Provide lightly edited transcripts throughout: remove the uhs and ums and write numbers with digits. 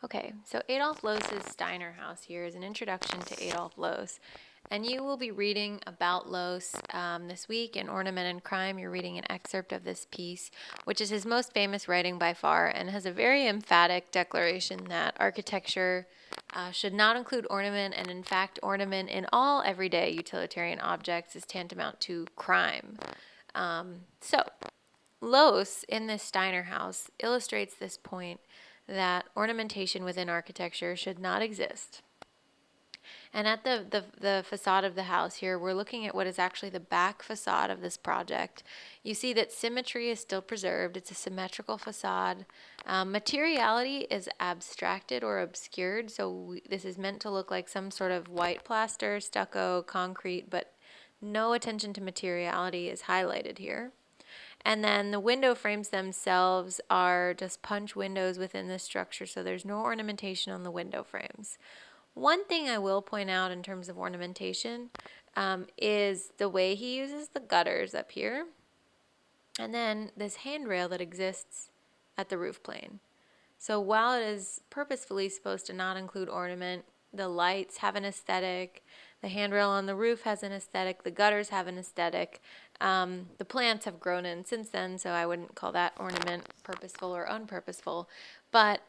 Okay, so Adolf Loos's Steiner house here is an introduction to Adolf Loos. And you will be reading about Loos this week in Ornament and Crime. You're reading an excerpt of this piece, which is his most famous writing by far, and has a very emphatic declaration that architecture should not include ornament, and in fact, ornament in all everyday utilitarian objects is tantamount to crime. So, Loos in this Steiner house illustrates this point that ornamentation within architecture should not exist. And at the facade of the house here, we're looking at what is actually the back facade of this project. You see that symmetry is still preserved. It's a symmetrical facade. Materiality is abstracted or obscured, so this is meant to look like some sort of white plaster, stucco, concrete, but no attention to materiality is highlighted here. And then the window frames themselves are just punch windows within the structure, so there's no ornamentation on the window frames. One thing I will point out in terms of ornamentation is the way he uses the gutters up here, and then this handrail that exists at the roof plane. So while it is purposefully supposed to not include ornament, the lights have an aesthetic, the handrail on the roof has an aesthetic, the gutters have an aesthetic. The plants have grown in since then, so I wouldn't call that ornament purposeful or unpurposeful. But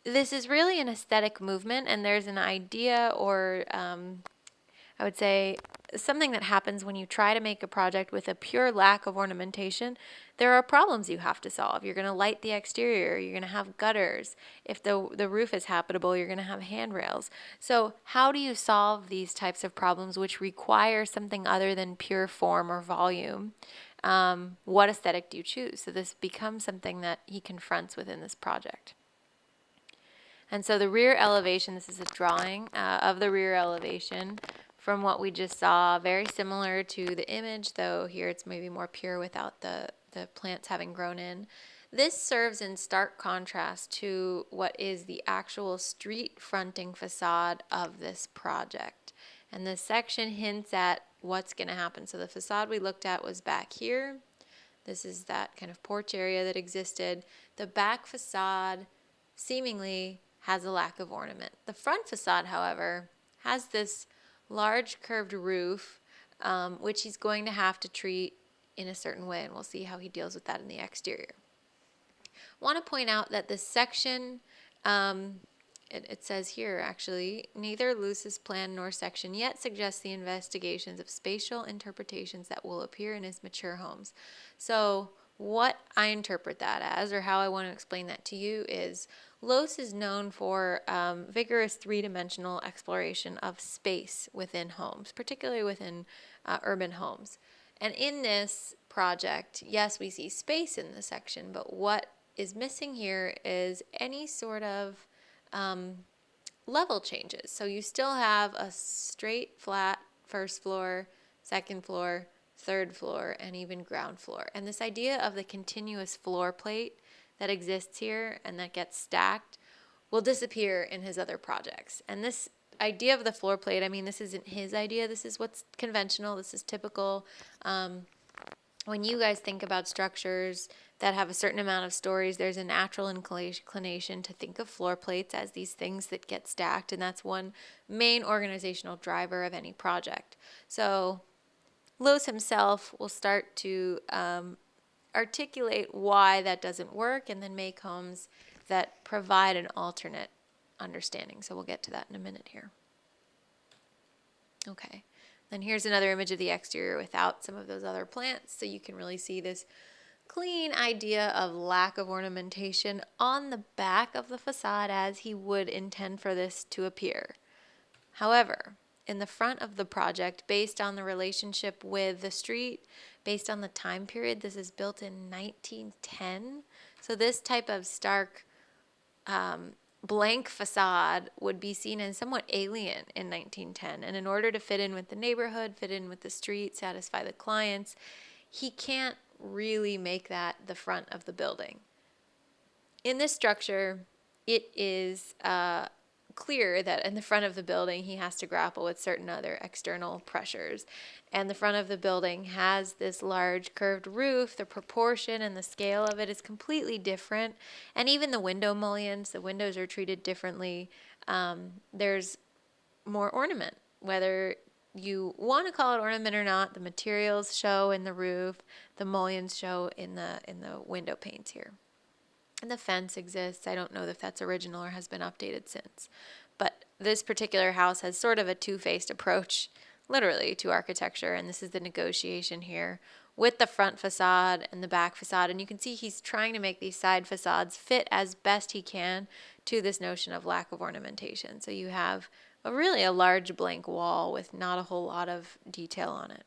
this is really an aesthetic movement, and there's an idea or I would say something that happens when you try to make a project with a pure lack of ornamentation. There are problems you have to solve. You're going to light the exterior. You're going to have gutters. If the roof is habitable, you're going to have handrails. So how do you solve these types of problems which require something other than pure form or volume? What aesthetic do you choose? So this becomes something that he confronts within this project. And so the rear elevation, this is a drawing of the rear elevation from what we just saw, very similar to the image, though here it's maybe more pure without the plants having grown in. This serves in stark contrast to what is the actual street fronting facade of this project. And this section hints at what's going to happen. So the facade we looked at was back here. This is that kind of porch area that existed. The back facade seemingly has a lack of ornament. The front facade, however, has this large curved roof, which he's going to have to treat in a certain way, and we'll see how he deals with that in the exterior. I want to point out that this section, it says here actually, neither Loos's plan nor section yet suggests the investigations of spatial interpretations that will appear in his mature homes. So what I interpret that as, or how I want to explain that to you, is Loos is known for vigorous three-dimensional exploration of space within homes, particularly within urban homes. And in this project, yes, we see space in this section, but what is missing here is any sort of level changes. So you still have a straight, flat first floor, second floor, third floor, and even ground floor. And this idea of the continuous floor plate that exists here and that gets stacked will disappear in his other projects. And this idea of the floor plate, I mean, this isn't his idea. This is what's conventional. This is typical. When you guys think about structures that have a certain amount of stories, there's a natural inclination to think of floor plates as these things that get stacked, and that's one main organizational driver of any project. So Loos himself will start to articulate why that doesn't work, and then make homes that provide an alternate understanding. So we'll get to that in a minute here. Okay, then here's another image of the exterior without some of those other plants, so you can really see this clean idea of lack of ornamentation on the back of the facade as he would intend for this to appear. However, in the front of the project, based on the relationship with the street, based on the time period, this is built in 1910. So this type of stark blank facade would be seen as somewhat alien in 1910. And in order to fit in with the neighborhood, fit in with the street, satisfy the clients, he can't really make that the front of the building. In this structure, it is clear that in the front of the building he has to grapple with certain other external pressures. And the front of the building has this large curved roof. The proportion and the scale of it is completely different. And even the window mullions, the windows are treated differently. There's more ornament, whether you want to call it ornament or not. The materials show in the roof, the mullions show in the window panes here. And the fence exists. I don't know if that's original or has been updated since. But this particular house has sort of a two-faced approach, literally, to architecture. And this is the negotiation here with the front facade and the back facade. And you can see he's trying to make these side facades fit as best he can to this notion of lack of ornamentation. So you have really a large blank wall with not a whole lot of detail on it.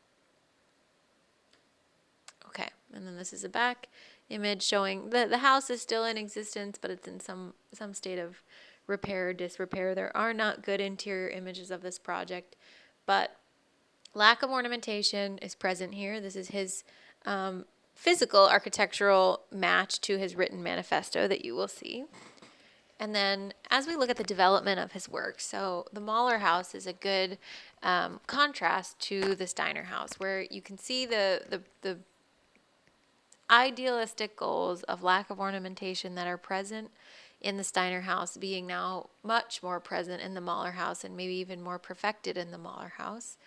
Okay, and then this is a back image showing the house is still in existence, but it's in some state of repair or disrepair. There are not good interior images of this project, but lack of ornamentation is present here. This is his physical architectural match to his written manifesto that you will see. And then as we look at the development of his work, so the Mahler house is a good contrast to the Steiner house, where you can see the idealistic goals of lack of ornamentation that are present in the Steiner house being now much more present in the Mahler house, and maybe even more perfected in the Mahler house.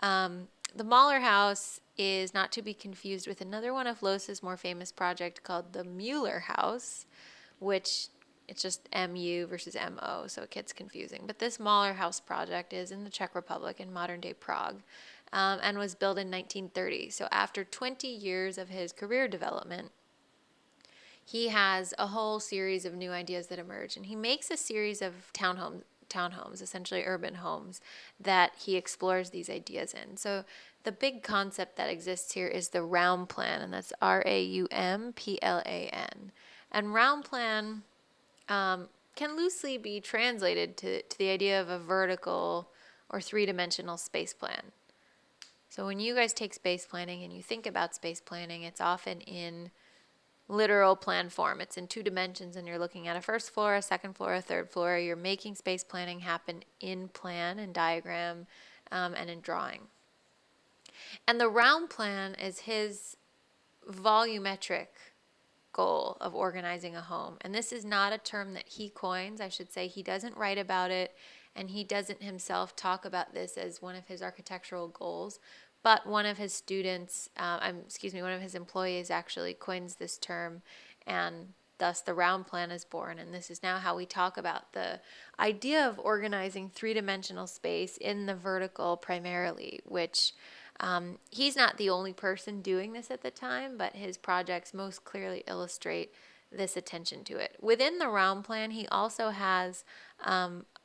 The Mahler house is not to be confused with another one of Loos's more famous project called the Müller house, which it's just MU versus MO, so it gets confusing. But this Mahler house project is in the Czech Republic in modern-day Prague, and was built in 1930. So after 20 years of his career development, he has a whole series of new ideas that emerge. And he makes a series of townhomes, essentially urban homes, that he explores these ideas in. So the big concept that exists here is the Raumplan, and that's Raumplan. And Raumplan can loosely be translated to the idea of a vertical or three-dimensional space plan. So when you guys take space planning and you think about space planning, it's often in literal plan form. It's in two dimensions, and you're looking at a first floor, a second floor, a third floor. You're making space planning happen in plan and diagram and in drawing. And the Raumplan is his volumetric goal of organizing a home. And this is not a term that he coins. I should say he doesn't write about it, and he doesn't himself talk about this as one of his architectural goals. But one of his students, one of his employees actually coins this term, and thus the Raumplan is born. And this is now how we talk about the idea of organizing three-dimensional space in the vertical primarily, which he's not the only person doing this at the time, but his projects most clearly illustrate this attention to it. Within the Raumplan, he also has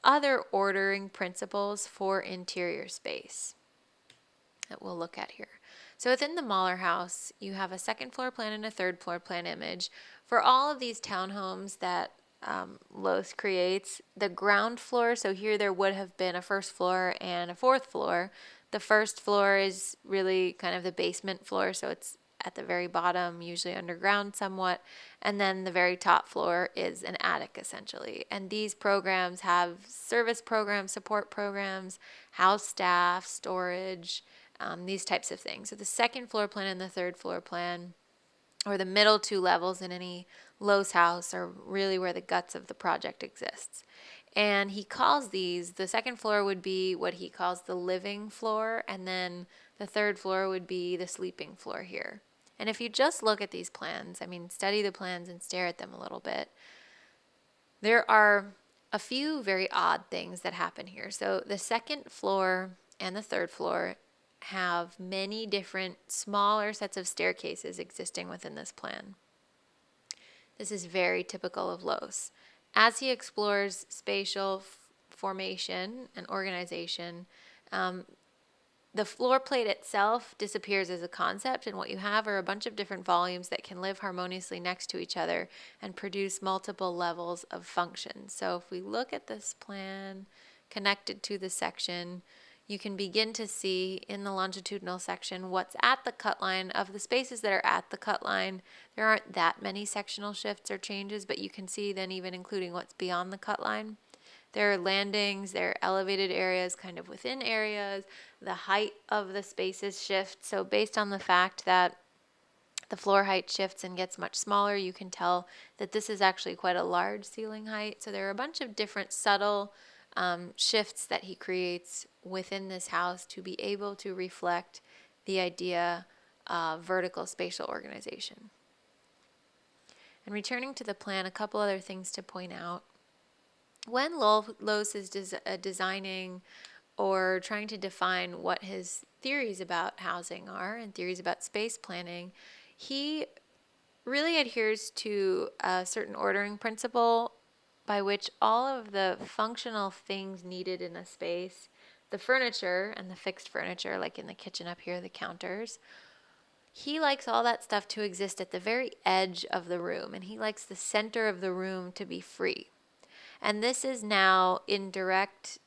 other ordering principles for interior space that we'll look at here. So within the Mahler house, you have a second floor plan and a third floor plan image. For all of these townhomes that Loos creates, the ground floor, so here there would have been a first floor and a fourth floor. The first floor is really kind of the basement floor, so it's at the very bottom, usually underground somewhat, and then the very top floor is an attic essentially. And these programs have service programs, support programs, house staff, storage, these types of things. So the second floor plan and the third floor plan, or the middle two levels in any Loos house, are really where the guts of the project exists. And he calls these, the second floor would be what he calls the living floor, and then the third floor would be the sleeping floor here. And if you just look at these plans, study the plans and stare at them a little bit, there are a few very odd things that happen here. So the second floor and the third floor have many different smaller sets of staircases existing within this plan. This is very typical of Loos. As he explores spatial formation and organization, the floor plate itself disappears as a concept, and what you have are a bunch of different volumes that can live harmoniously next to each other and produce multiple levels of function. So if we look at this plan connected to the section, you can begin to see in the longitudinal section what's at the cut line. Of the spaces that are at the cut line, there aren't that many sectional shifts or changes, but you can see then even including what's beyond the cut line. There are landings, there are elevated areas kind of within areas. The height of the spaces shift. So based on the fact that the floor height shifts and gets much smaller, you can tell that this is actually quite a large ceiling height. So there are a bunch of different subtle shifts that he creates within this house to be able to reflect the idea of vertical spatial organization. And returning to the plan, a couple other things to point out. When Loos is designing or trying to define what his theories about housing are and theories about space planning, he really adheres to a certain ordering principle by which all of the functional things needed in a space, the furniture and the fixed furniture, like in the kitchen up here, the counters, he likes all that stuff to exist at the very edge of the room, and he likes the center of the room to be free. And this is now in direct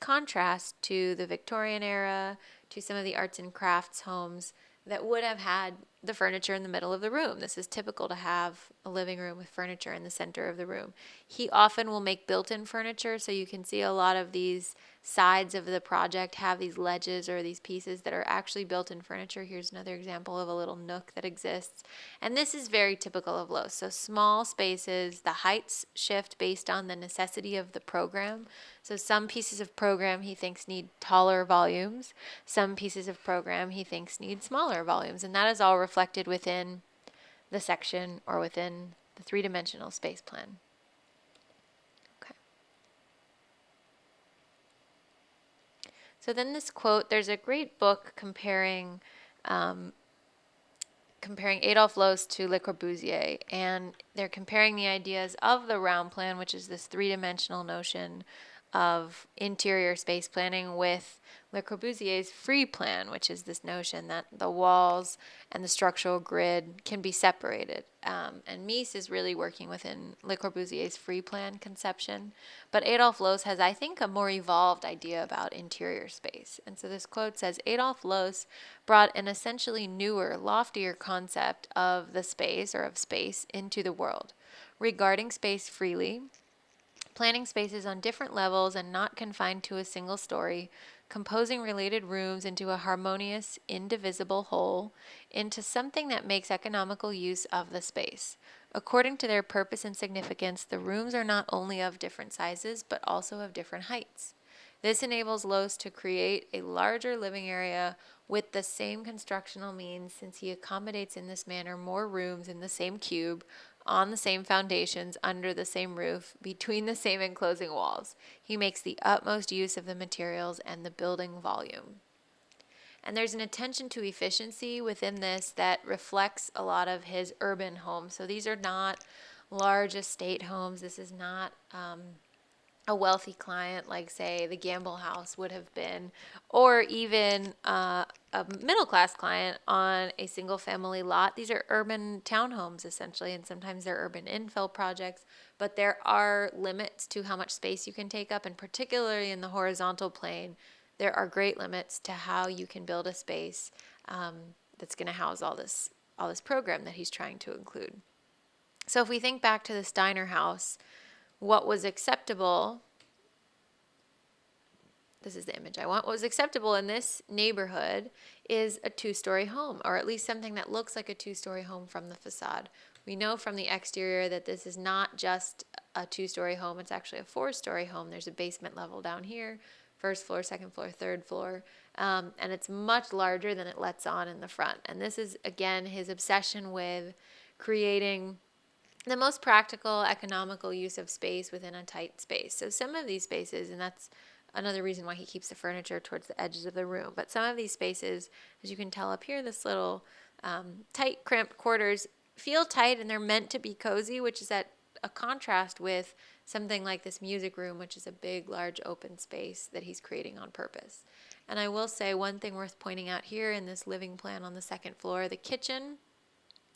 contrast to the Victorian era, to some of the arts and crafts homes that would have had the furniture in the middle of the room. This is typical to have a living room with furniture in the center of the room. He often will make built-in furniture, so you can see a lot of these sides of the project have these ledges or these pieces that are actually built-in furniture. Here's another example of a little nook that exists. And this is very typical of Loos. So small spaces, the heights shift based on the necessity of the program. So some pieces of program he thinks need taller volumes. Some pieces of program he thinks need smaller volumes. And that is all reflected within the section or within the three-dimensional space plan. Okay. So then this quote, there's a great book comparing Adolf Loos to Le Corbusier, and they're comparing the ideas of the Raumplan, which is this three-dimensional notion of interior space planning, with Le Corbusier's free plan, which is this notion that the walls and the structural grid can be separated. And Mies is really working within Le Corbusier's free plan conception. But Adolf Loos has, I think, a more evolved idea about interior space. And so this quote says, Adolf Loos brought an essentially newer, loftier concept of the space or of space into the world, regarding space freely, planning spaces on different levels and not confined to a single story, composing related rooms into a harmonious, indivisible whole, into something that makes economical use of the space. According to their purpose and significance, the rooms are not only of different sizes, but also of different heights. This enables Loos to create a larger living area with the same constructional means, since he accommodates in this manner more rooms in the same cube, on the same foundations, under the same roof, between the same enclosing walls. He makes the utmost use of the materials and the building volume. And there's an attention to efficiency within this that reflects a lot of his urban homes. So these are not large estate homes. This is not a wealthy client like, say, the Gamble House would have been, or even a middle-class client on a single-family lot. These are urban townhomes, essentially, and sometimes they're urban infill projects, but there are limits to how much space you can take up, and particularly in the horizontal plane, there are great limits to how you can build a space that's going to house all this program that he's trying to include. So if we think back to the Steiner house, what was acceptable, this is the image I want, what was acceptable in this neighborhood is a two-story home, or at least something that looks like a two-story home from the facade. We know from the exterior that this is not just a two-story home, it's actually a four-story home. There's a basement level down here, first floor, second floor, third floor, and it's much larger than it lets on in the front. And this is, again, his obsession with creating the most practical, economical use of space within a tight space. So some of these spaces, and that's another reason why he keeps the furniture towards the edges of the room, but some of these spaces, as you can tell up here, this little tight, cramped quarters feel tight and they're meant to be cozy, which is at a contrast with something like this music room, which is a big, large, open space that he's creating on purpose. And I will say one thing worth pointing out here in this living plan on the second floor, the kitchen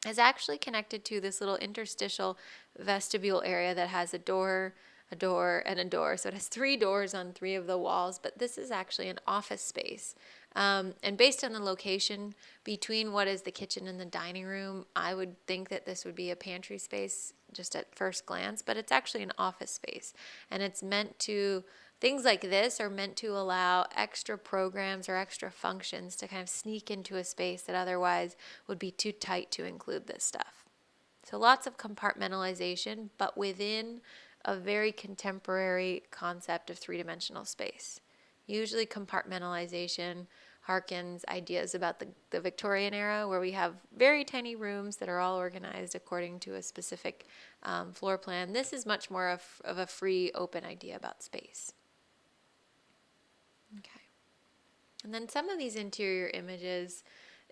is actually connected to this little interstitial vestibule area that has a door, and a door. So it has three doors on three of the walls, but this is actually an office space. And based on the location between what is the kitchen and the dining room, I would think that this would be a pantry space just at first glance, but it's actually an office space. And it's meant to, things like this are meant to allow extra programs or extra functions to kind of sneak into a space that otherwise would be too tight to include this stuff. So lots of compartmentalization, but within a very contemporary concept of three-dimensional space. Usually compartmentalization harkens ideas about the Victorian era, where we have very tiny rooms that are all organized according to a specific floor plan. This is much more of a free, open idea about space. Okay. And then some of these interior images,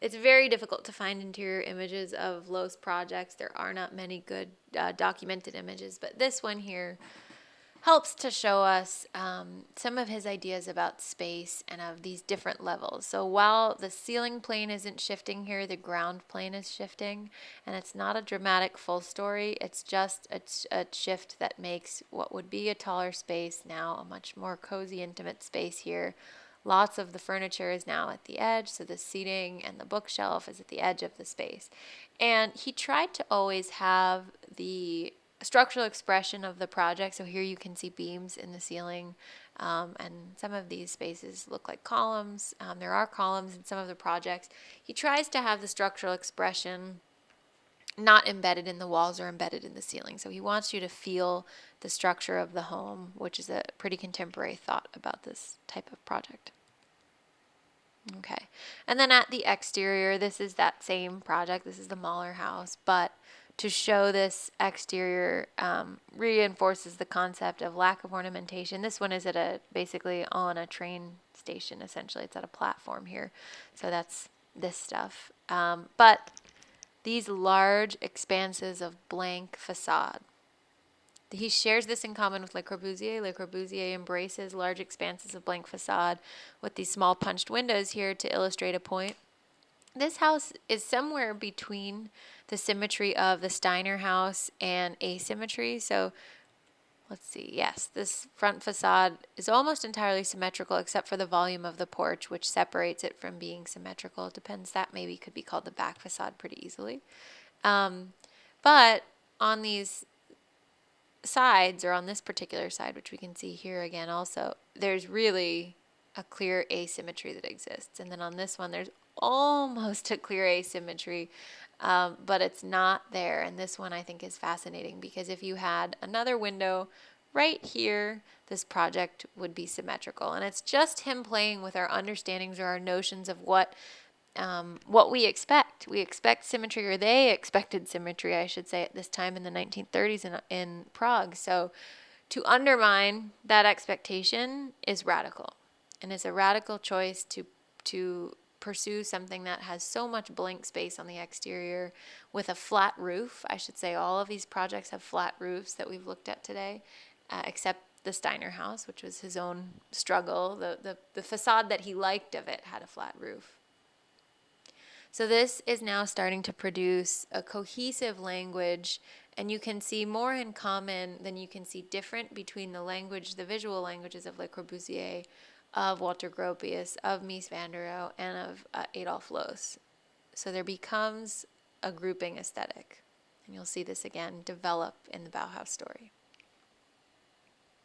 it's very difficult to find interior images of Loos projects. There are not many good documented images, but this one here helps to show us some of his ideas about space and of these different levels. So while the ceiling plane isn't shifting here, the ground plane is shifting, and it's not a dramatic full story. It's just a shift that makes what would be a taller space now a much more cozy, intimate space here. Lots of the furniture is now at the edge, so the seating and the bookshelf is at the edge of the space. And he tried to always have the structural expression of the project. So here you can see beams in the ceiling, and some of these spaces look like columns. There are columns in some of the projects. He tries to have the structural expression not embedded in the walls or embedded in the ceiling. So he wants you to feel the structure of the home, which is a pretty contemporary thought about this type of project. Okay, and then at the exterior, this is that same project. This is the Mahler house, but to show this exterior reinforces the concept of lack of ornamentation. This one is at basically on a train station, essentially. It's at a platform here, so that's this stuff. But these large expanses of blank facade. He shares this in common with Le Corbusier. Le Corbusier embraces large expanses of blank facade with these small punched windows here to illustrate a point. This house is somewhere between the symmetry of the Steiner house and asymmetry. So let's see. Yes, this front facade is almost entirely symmetrical except for the volume of the porch, which separates it from being symmetrical. It depends. That maybe could be called the back facade pretty easily. But on these sides, or on this particular side, which we can see here again also, there's really a clear asymmetry that exists. And then on this one, there's almost a clear asymmetry, but it's not there. And this one I think is fascinating because if you had another window right here, this project would be symmetrical. And it's just him playing with our understandings or our notions of what we expect. We expect symmetry, or they expected symmetry, I should say, at this time in the 1930s in Prague. So to undermine that expectation is radical. And it's a radical choice to pursue something that has so much blank space on the exterior with a flat roof. I should say all of these projects have flat roofs that we've looked at today, except the Steiner house, which was his own struggle. The facade that he liked of it had a flat roof. So this is now starting to produce a cohesive language, and you can see more in common than you can see different between the language, the visual languages of Le Corbusier, of Walter Gropius, of Mies van der Rohe, and of Adolf Loos. So there becomes a grouping aesthetic, and you'll see this again develop in the Bauhaus story.